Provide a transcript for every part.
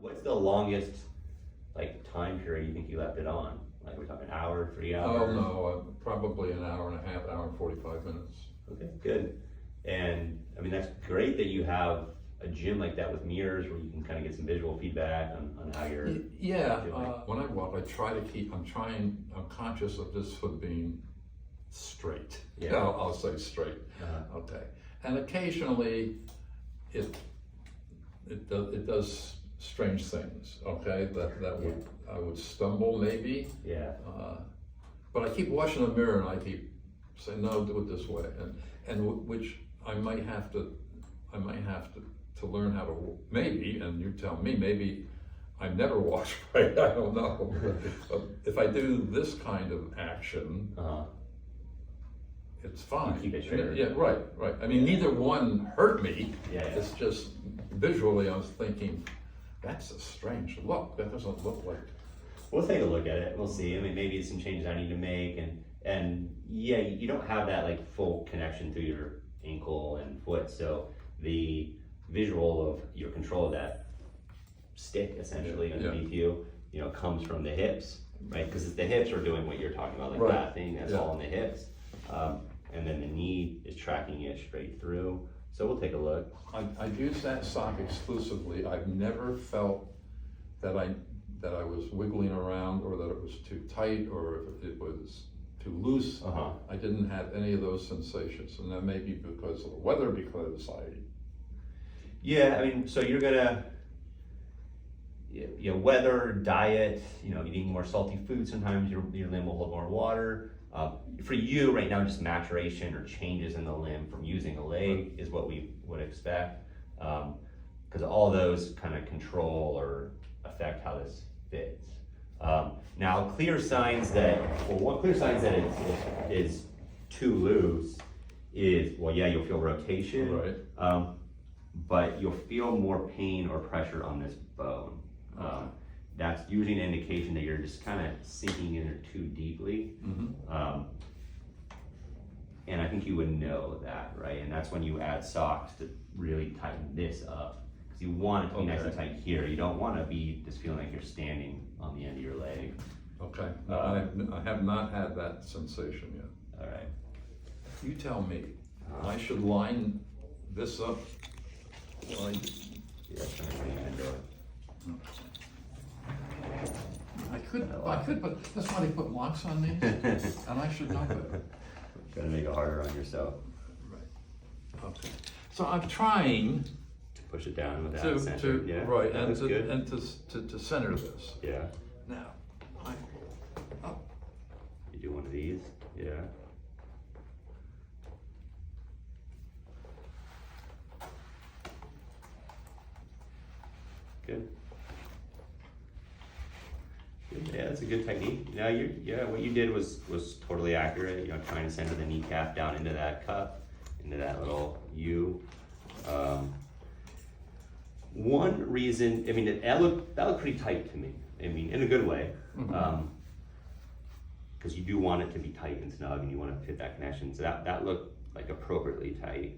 What's the longest, like, time period you think you left it on? Like, we're talking an hour, 3 hours? Oh, no, probably an hour and a half, hour and 45 minutes. Okay, good. And, I mean, that's great that you have a gym like that with mirrors where you can kind of get some visual feedback on how you're Yeah, doing. when I walk, I try to keep, I'm conscious of this foot being straight. Yeah. I'll say straight. Uh-huh. Okay. And occasionally, it does strange things, okay? I would stumble maybe, Yeah, but I keep watching the mirror and I keep saying, no, do it this way. And which I might have to learn how to, maybe, and you tell me, maybe I never walk right, I don't know. But if I do this kind of action, uh-huh. it's fine. You keep it straighter. Yeah, right. I mean, neither one hurt me. Yeah. It's just visually I was thinking, that's a strange look. That doesn't look like. We'll take a look at it, we'll see. I mean, maybe some changes I need to make, and yeah, you don't have that like full connection through your ankle and foot, so the visual of your control of that stick essentially underneath you know, comes from the hips, right? Because the hips are doing what you're talking about, like Right. that thing, that's all in the hips. And then the knee is tracking it straight through. So we'll take a look. I've used that sock exclusively. I've never felt that I was wiggling around or that it was too tight or if it was too loose. Uh-huh. I didn't have any of those sensations, and that may be because of the weather, because Yeah, I mean, so you're gonna, you know, weather, diet, you know, eating more salty food, sometimes your limb will hold more water. For you right now, just maturation or changes in the limb from using a leg is what we would expect. Because all those kind of control or affect how this fits. Now, clear signs that, well, one clear signs that it is too loose is, well, yeah, you'll feel rotation. Right. But you'll feel more pain or pressure on this bone. That's usually an indication that you're just kind of sinking in there too deeply. Mm-hmm. And I think you would know that, right? And that's when you add socks to really tighten this up. Because you want it to be nice and tight here. You don't want to be just feeling like you're standing on the end of your leg. Okay. I have not had that sensation yet. All right. You tell me. I should line this up. Yeah, that's kind of what you're gonna do it. I could, but that's why they put locks on these, and I should know better. Gotta make it harder on yourself Right. Okay. So I'm trying to push it down without center. to Yeah, right, that looks good. and to center this. Yeah. Now, You do one of these. Yeah. Good. Yeah, that's a good technique. Now what you did was totally accurate. You know, trying to center the kneecap down into that cup, into that little U. One reason, I mean, that looked pretty tight to me. I mean, in a good way. Mm-hmm. Because you do want it to be tight and snug, and you want to fit that connection. So that looked like appropriately tight.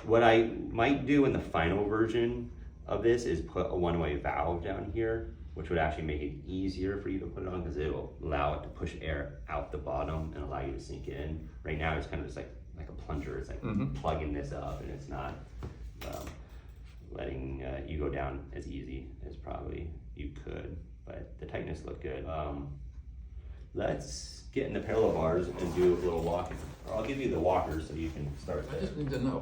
What I might do in the final version of this is put a one-way valve down here, which would actually make it easier for you to put it on because it will allow it to push air out the bottom and allow you to sink in. Right now, it's kind of just like a plunger. It's like plugging this up, and it's not letting you go down as easy as probably you could. But the tightness looked good. Let's get in the parallel bars and do a little walking. I'll give you the walkers so you can start I there. just need to know.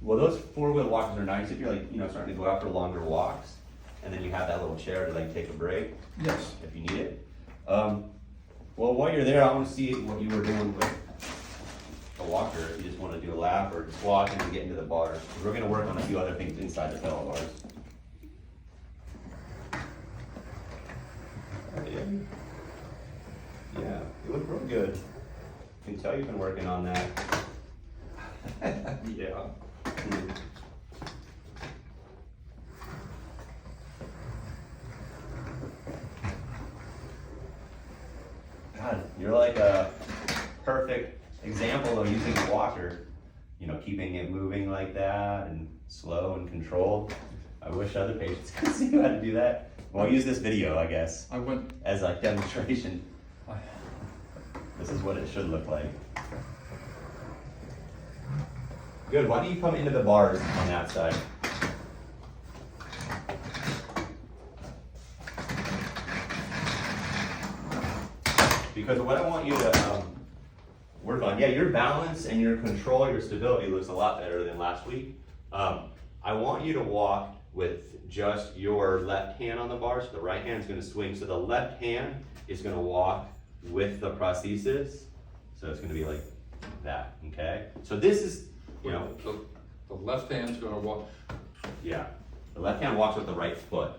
Well, those four-wheel walkers are nice if you're like, you know, starting to go out for longer walks, and then you have that little chair to like take a break Yes. if you need it. Well, while you're there, I want to see what you were doing with a walker. If you just want to do a lap or just walk and then get into the bars. We're going to work on a few other things inside the parallel bars. Yeah, you look real good. I can tell you've been working on that. Yeah. God, you're like a perfect example of using a walker. you know, keeping it moving like that and slow and controlled. I wish other patients could see how to do that. Well, I'll use this video, I guess, I went, as like demonstration. I, This is what it should look like. Good, why don't you come into the bars on that side? Because what I want you to work on, yeah, your balance and your control, your stability looks a lot better than last week. I want you to walk with just your left hand on the bar, so the right hand is gonna swing. So the left hand is gonna walk with the prosthesis. So it's gonna be like that, okay? So this is, you know, the left hand's gonna walk, yeah, the left hand walks with the right foot.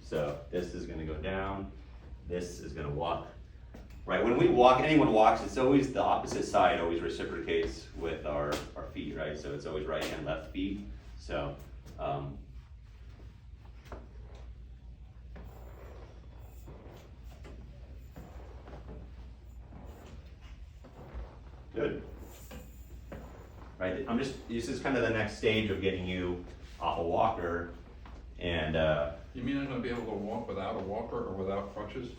So this is gonna go down, this is gonna walk. Right, when we walk, anyone walks, it's always the opposite side always reciprocates with our feet, right? So it's always right hand, left feet. So, good. Right, this is kind of the next stage of getting you off a walker and, you mean I'm gonna be able to walk without a walker or without crutches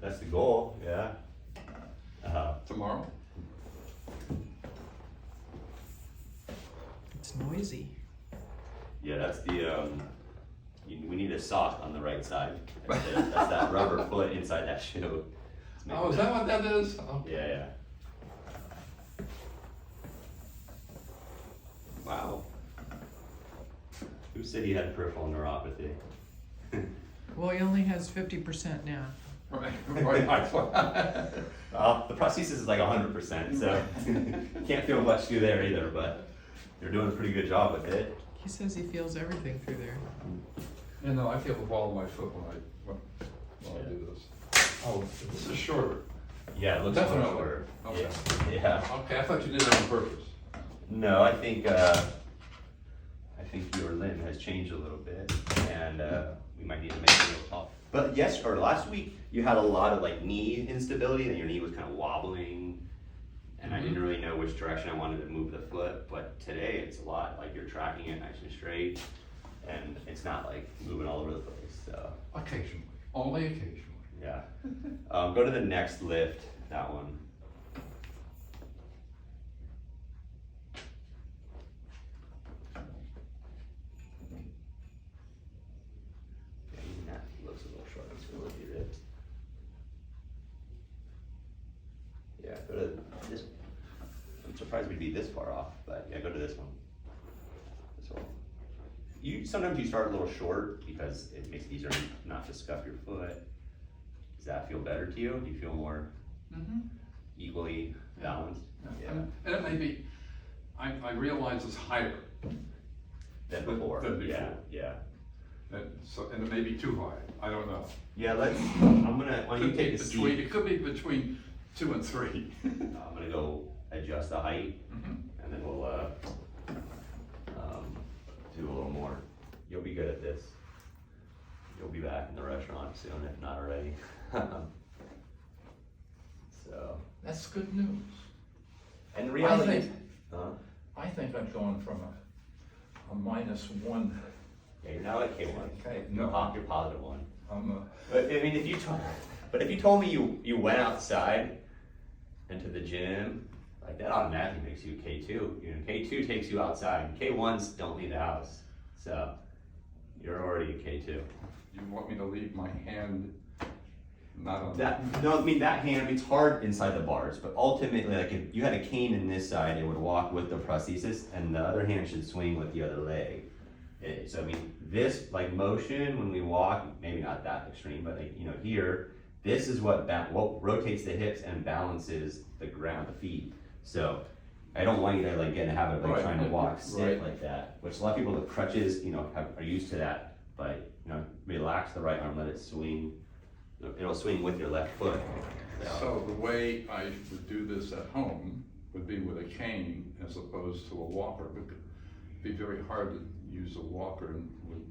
that's the goal, yeah. tomorrow? It's noisy. Yeah, that's the, we need a sock on the right side. That's that rubber foot inside that shoe. It's making Oh, is that what that is? Oh, Yeah, yeah. Wow. Who said he had peripheral neuropathy? Well, he only has 50% now. right, right. The prosthesis is like 100%, so can't feel much through there either, but you're doing a pretty good job with it. He says he feels everything through there. You know, I feel the ball of my foot when I do this. Oh, this is shorter. Yeah, it looks much Definitely. shorter. Okay. Yeah. Okay, I thought you did it on purpose. No, I think your limb has changed a little bit, and we might need to make it a little tall. But yes, or last week you had a lot of like knee instability, and your knee was kind of wobbling, and I didn't really know which direction I wanted to move the foot. But today it's a lot like you're tracking it nice and straight, and it's not like moving all over the place. So Occasionally, only occasionally. yeah, go to the next lift, that one. Yeah, even that looks a little short. I'm just gonna look at it. Yeah, go to this. I'm surprised we'd be this far off, but yeah, go to this one. This one. Sometimes you start a little short because it makes it easier not to scuff your foot. Does that feel better to you? Do you feel more equally balanced? Yeah. And it may be, I realize it's higher. Than before. Than before. Yeah, yeah. And it may be too high, I don't know. Yeah, I'm gonna, why don't you Could be take a between, seat? it could be between 2 and 3. I'm gonna go adjust the height, and then we'll, do a little more. You'll be good at this. You'll be back in the restaurant soon, if not already. So, That's good news. and the reality, think- I think I'm going from a -1. yeah, you're now at K1. Okay, You're no, you're positive 1. I'm But I mean, if you told me you went outside into the gym, like that automatically makes you K2. You know, K2 takes you outside. K1s don't leave the house, so you're already a K2. you want me to leave my hand not on No, I mean that hand. It's hard inside the bars, but ultimately, like if you had a cane in this side, it would walk with the prosthesis, and the other hand should swing with the other leg. So I mean, this like motion when we walk, maybe not that extreme, but like here, this is what rotates the hips and balances the ground, the feet. So I don't want you to like get in a habit of like Right. trying to walk stiff Right. like that, which a lot of people with crutches, are used to that. But relax the right arm, let it swing. It'll swing with your left foot. So the way I would do this at home would be with a cane as opposed to a walker. It would be very hard to use a walker and would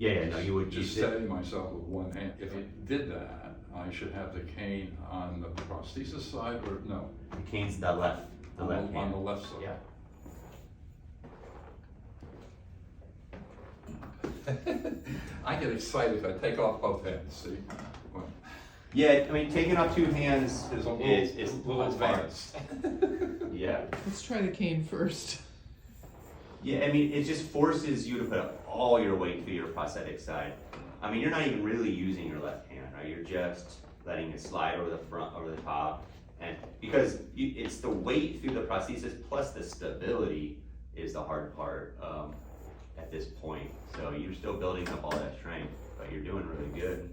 you would just use it. steady myself with one hand. If I did that, I should have the cane on the prosthesis side or no? The cane's the left On hand. the left side. Yeah. I get excited if I take off both hands, see? Well, Yeah, I mean, taking off two hands It's a is little that's fine. advanced. Yeah. Let's try the cane first. Yeah, I mean, it just forces you to put all your weight through your prosthetic side. I mean, you're not even really using your left hand, right? You're just letting it slide over the front, over the top. And because it's the weight through the prosthesis plus the stability is the hard part at this point. So you're still building up all that strength, but you're doing really good.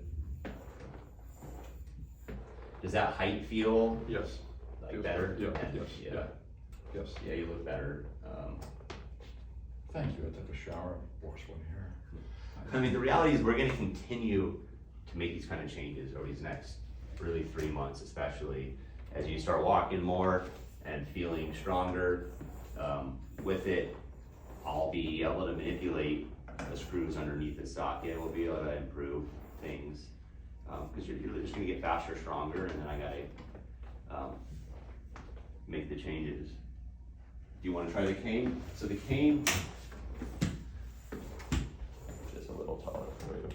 Does that height feel Yes. like Feels better? good. Yeah, yes, Yeah. yeah, yes. Yeah, you look better. Thank you, I took a shower, washed one hair. I mean, the reality is we're gonna continue to make these kind of changes over these next really 3 months, especially as you start walking more and feeling stronger. With it, I'll be able to manipulate the screws underneath the socket. We'll be able to improve things. Cause you're just gonna get faster, stronger, and then I gotta make the changes. Do you wanna try the cane? So the cane, just a little taller for you.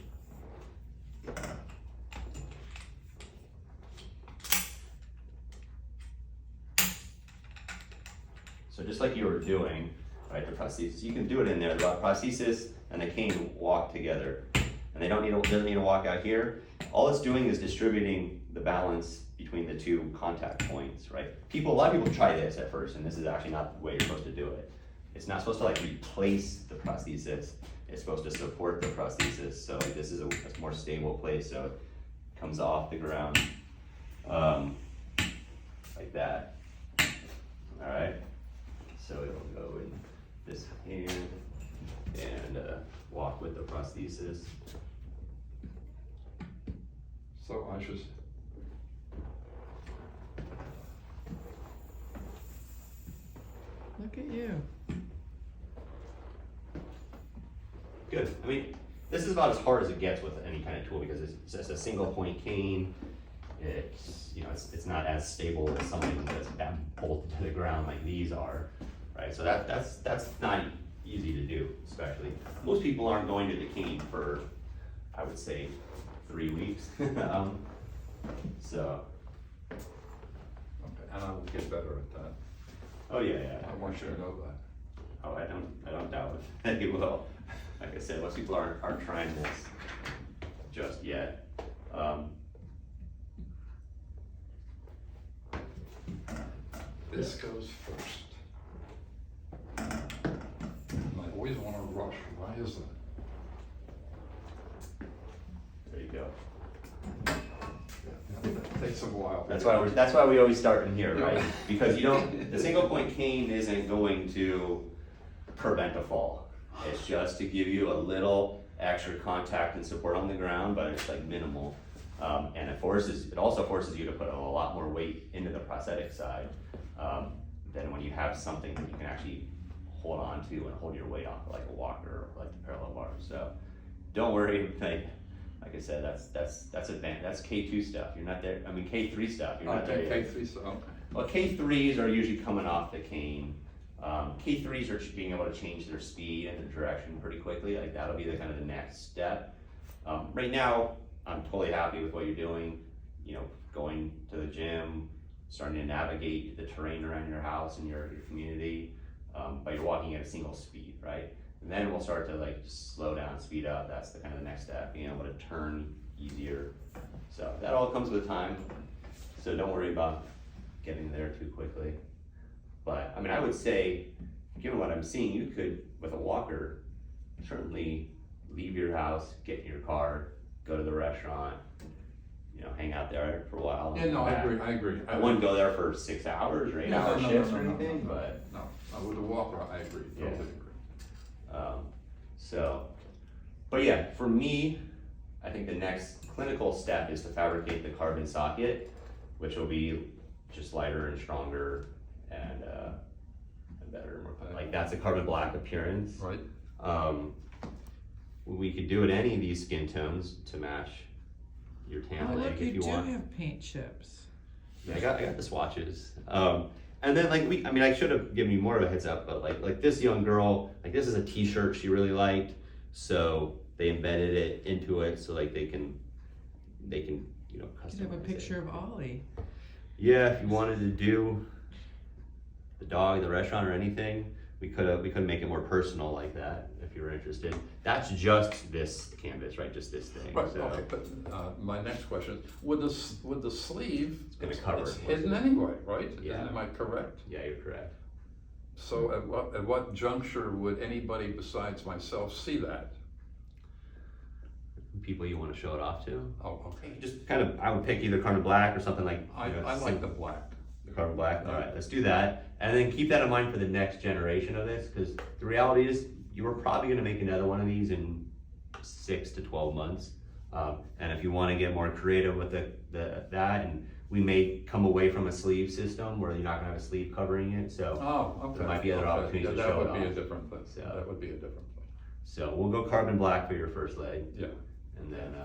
So just like you were doing, right, the prosthesis, you can do it in there. The prosthesis and the cane walk together, and they doesn't need to walk out here. All it's doing is distributing the balance between the two contact points, right? A lot of people try this at first, and this is actually not the way you're supposed to do it. It's not supposed to like replace the prosthesis. It's supposed to support the prosthesis. So like this is a more stable place, so it comes off the ground like that. All right. So it'll go in this hand and walk with the prosthesis. So I should, Look at you. Good. I mean, this is about as hard as it gets with any kind of tool because it's just a single point cane. It's, you know, it's not as stable as something that's bolted to the ground like these are, right? So that's not easy to do, especially. Most people aren't going to the cane for, I would say, 3 weeks. So, okay, and I will get better at that. oh yeah. I want you to know that. Oh, I don't doubt it. that you will. Like I said, most people aren't trying this just yet. This goes first. And I always want to rush, why is that? There you go. It takes a while. That's why we always start in here, right? Because the single point cane isn't going to prevent a fall. It's just to give you a little extra contact and support on the ground, but it's like minimal. And it also forces you to put a lot more weight into the prosthetic side than when you have something that you can actually hold on to and hold your weight off, like a walker or like the parallel bars. So don't worry, like I said, that's advanced. That's K2 stuff. You're not there. I mean K3 stuff. You're not there Okay, yet. K3, so, okay. Well, K3s are usually coming off the cane. K3s are being able to change their speed and their direction pretty quickly. Like that'll be the kind of the next step. Right now, I'm totally happy with what you're doing. You know, going to the gym, starting to navigate the terrain around your house and your community, but you're walking at a single speed, right? And then we'll start to like slow down, speed up. That's the kind of the next step, being able to turn easier. So that all comes with time. So don't worry about getting there too quickly. But I mean, I would say, given what I'm seeing, you could, with a walker, certainly leave your house, get in your car, go to the restaurant, you know, hang out there for a while. Yeah, no, I back. agree. I wouldn't go there for 6 hours or 8 hour shifts or anything, but. No, with the walker, I agree, Yeah. totally agree. But yeah, for me, I think the next clinical step is to fabricate the carbon socket, which will be just lighter and stronger and better. Like that's a carbon black appearance. Right, We could do it any of these skin tones to match your tan Oh, leg look, if you you do want. have paint chips. Yeah, I got the swatches. And then like I should have given you more of a heads up, but like this young girl, like this is a t-shirt she really liked. So they embedded it into it so like they can, you know, You could have a customize picture it. of Ollie. Yeah, if you wanted to do the dog, the restaurant, or anything, we could make it more personal like that if you were interested. That's just this canvas, right? Just this thing. Right, so okay, but my next question, would the sleeve, gonna cover it's it. hidden anyway, right? Yeah. Am I correct? yeah, you're correct. So at what juncture would anybody besides myself see that? People you want to show it off to, Oh, okay. just kind of, I would pick either carbon black or something like. I you know, like the black. the carbon black. All right, let's do that, and then keep that in mind for the next generation of this, because the reality is you are probably going to make another one of these in 6 to 12 months. And if you want to get more creative with that, and we may come away from a sleeve system where you're not going to have a sleeve covering it. So, Oh, okay. There might be other Okay. opportunities to Yeah, show it that would be a off. different thing. So- That would be a different thing. so we'll go carbon black for your first leg, Yeah. and then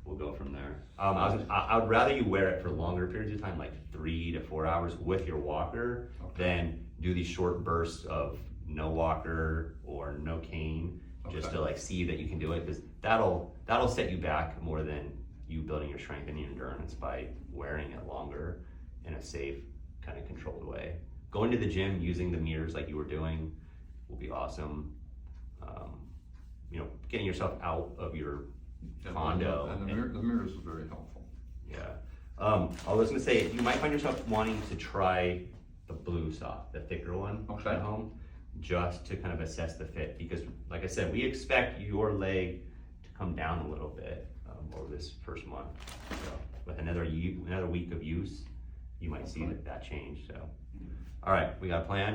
we'll go from there. I would rather you wear it for longer periods of time, like 3 to 4 hours with your walker, Okay. than do these short bursts of no walker or no cane, just Okay. to like see that you can do it, because that'll set you back more than you building your strength and your endurance by wearing it longer in a safe, kind of controlled way. Going to the gym using the mirrors like you were doing will be awesome. You know, getting yourself out of your condo. And the mirrors are very helpful. Yeah. I was gonna say, you might find yourself wanting to try the blue sock, the thicker one Okay. at home, just to kind of assess the fit, because like I said, we expect your leg to come down a little bit over this first month. So with another week of use, you might see Okay. that change. So, all right, we got a plan.